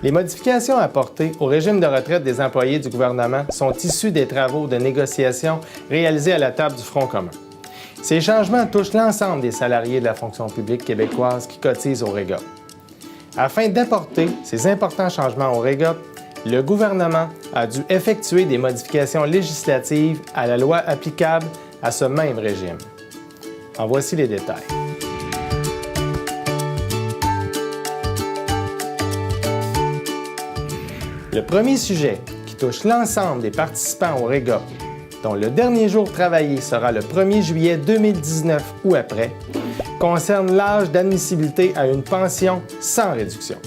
Les modifications apportées au régime de retraite des employés du gouvernement sont issues des travaux de négociation réalisés à la table du Front commun. Ces changements touchent l'ensemble des salariés de la fonction publique québécoise qui cotisent au REGOP. Afin d'apporter ces importants changements au REGOP, le gouvernement a dû effectuer des modifications législatives à la loi applicable à ce même régime. En voici les détails. Le premier sujet qui touche l'ensemble des participants au REGOP, dont le dernier jour travaillé sera le 1er juillet 2019 ou après, concerne l'âge d'admissibilité à une pension sans réduction.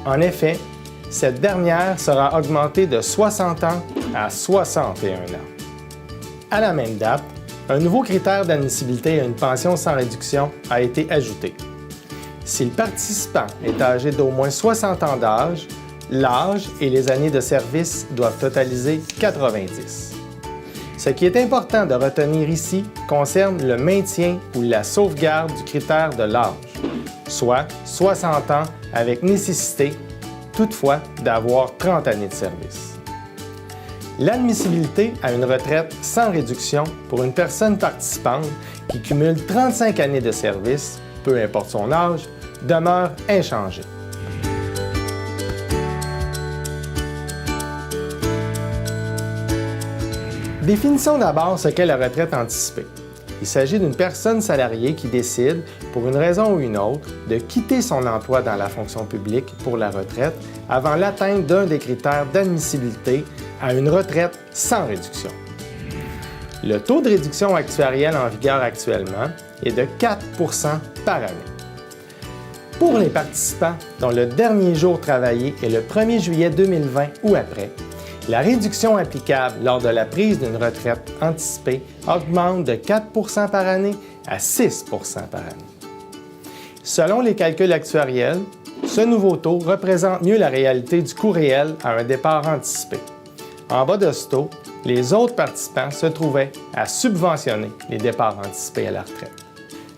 En effet, cette dernière sera augmentée de 60 ans à 61 ans. À la même date, un nouveau critère d'admissibilité à une pension sans réduction a été ajouté. Si le participant est âgé d'au moins 60 ans d'âge, l'âge et les années de service doivent totaliser 90. Ce qui est important de retenir ici concerne le maintien ou la sauvegarde du critère de l'âge, soit 60 ans avec nécessité, toutefois, d'avoir 30 années de service. L'admissibilité à une retraite sans réduction pour une personne participante qui cumule 35 années de service, peu importe son âge, demeure inchangée. Définissons d'abord ce qu'est la retraite anticipée. Il s'agit d'une personne salariée qui décide, pour une raison ou une autre, de quitter son emploi dans la fonction publique pour la retraite avant l'atteinte d'un des critères d'admissibilité à une retraite sans réduction. Le taux de réduction actuarielle en vigueur actuellement est de 4 % par année. Pour les participants dont le dernier jour travaillé est le 1er juillet 2020 ou après, la réduction applicable lors de la prise d'une retraite anticipée augmente de 4 % par année à 6 % par année. Selon les calculs actuariels, ce nouveau taux représente mieux la réalité du coût réel à un départ anticipé. En bas de ce taux, les autres participants se trouvaient à subventionner les départs anticipés à la retraite.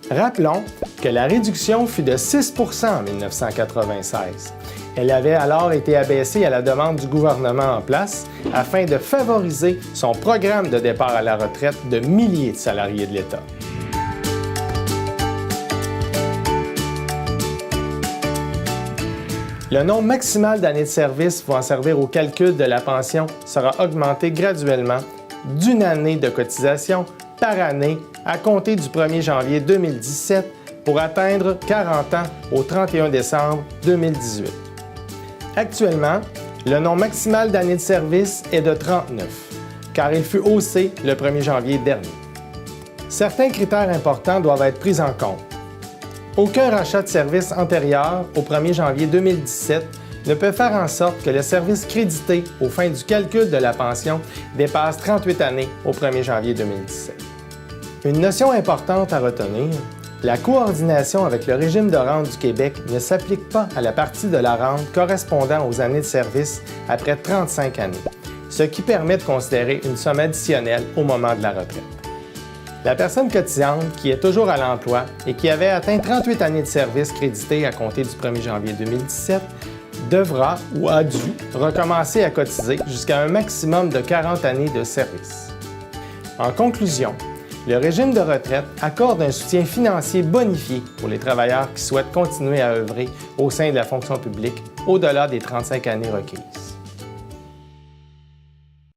Rappelons que la réduction fut de 6 % en 1996. Elle avait alors été abaissée à la demande du gouvernement en place afin de favoriser son programme de départ à la retraite de milliers de salariés de l'État. Le nombre maximal d'années de service pouvant servir au calcul de la pension sera augmenté graduellement d'une année de cotisation par année à compter du 1er janvier 2017 pour atteindre 40 ans au 31 décembre 2018. Actuellement, le nombre maximal d'années de service est de 39, car il fut haussé le 1er janvier dernier. Certains critères importants doivent être pris en compte. Aucun rachat de service antérieur au 1er janvier 2017 ne peut faire en sorte que le service crédité aux fins du calcul de la pension dépasse 38 années au 1er janvier 2017. Une notion importante à retenir, la coordination avec le régime de rente du Québec ne s'applique pas à la partie de la rente correspondant aux années de service après 35 années, ce qui permet de considérer une somme additionnelle au moment de la retraite. La personne cotisante qui est toujours à l'emploi et qui avait atteint 38 années de service crédité à compter du 1er janvier 2017 devra ou a dû recommencer à cotiser jusqu'à un maximum de 40 années de service. En conclusion, le régime de retraite accorde un soutien financier bonifié pour les travailleurs qui souhaitent continuer à œuvrer au sein de la fonction publique au-delà des 35 années requises.